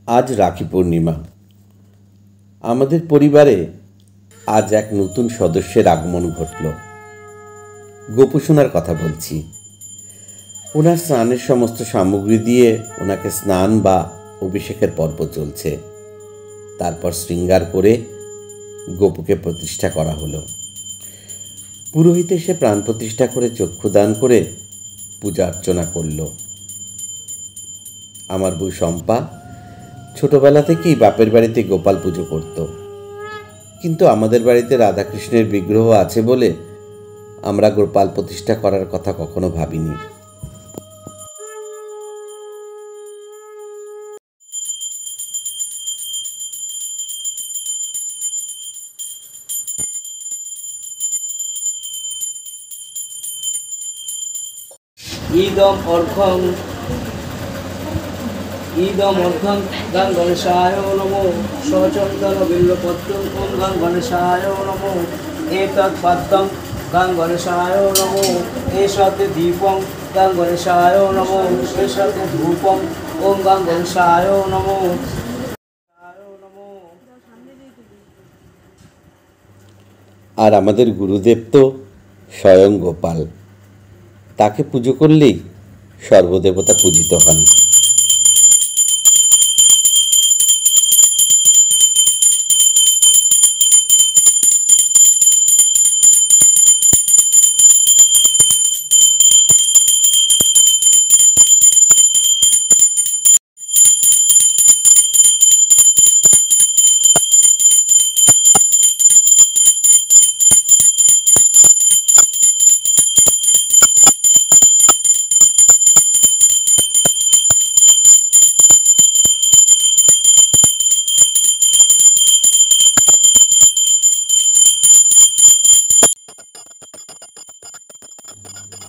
আজ রাখি পূর্ণিমা। আমাদের পরিবারে আজ এক নতুন সদস্যের আগমন ঘটল। গোপুসোনার কথা বলছি। ওনার স্নানের সমস্ত সামগ্রী দিয়ে ওনাকে স্নান বা অভিষেকের পর্ব চলছে। তারপর শৃঙ্গার করে গোপুকে প্রতিষ্ঠা করা হলো। পুরোহিত এসে প্রাণ প্রতিষ্ঠা করে চক্ষুদান করে পূজা অর্চনা করল। আমার বউ শম্পা ছোটবেলা থেকেই বাপের বাড়িতে গোপাল পুজো করত, কিন্তু আমাদের বাড়িতে রাধাকৃষ্ণের বিগ্রহ আছে বলে আমরা গোপাল প্রতিষ্ঠা করার কথা কখনো ভাবিনি। ইদম অর্ঘং গাং গণেশায় নমো সচন্দন বিল্লপত্রং ওম গাং গণেশায় নমো এতৎ পাদ্যং গাং গণেশায় নমো এষতে দীপং গাং গণেশায় নমো এষতে ধূপং ওম গাং গণেশায় নমো। আর আমাদের গুরুদেব তো স্বয়ং গোপাল। তাকে পুজো করলেই সর্বদেবতা পূজিত হন।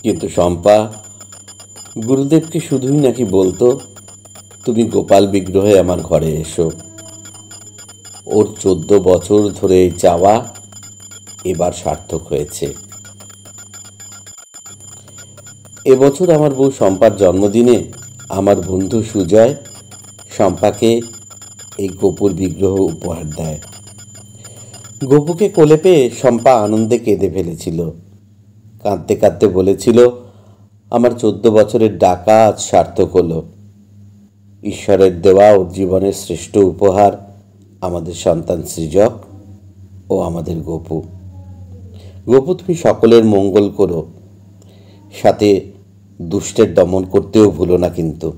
কিন্তু শম্পা গুরুদেবকে শুধুই নাকি বলতো, তুমি গোপাল বিগ্রহে আমার ঘরে এসো। ওর 14 বছর ধরে এই চাওয়া এবার সার্থক হয়েছে। এবছর আমার বউ শম্পার জন্মদিনে আমার বন্ধু সুজয় শম্পাকে এই গোপুর বিগ্রহ উপহার দেয়। গোপুকে কোলে পেয়ে শম্পা আনন্দে কেঁদে ফেলেছিল। কাঁদতে কাঁদতে বলেছিল, আমার 14 বছরের ডাকা আজ সার্থক হলো। ঈশ্বরের দেওয়া ওর জীবনের শ্রেষ্ঠ উপহার আমাদের সন্তান সৃজক ও আমাদের গোপু। গোপু, তুমি সকলের মঙ্গল করো, সাথে দুষ্টের দমন করতেও ভুলো না কিন্তু।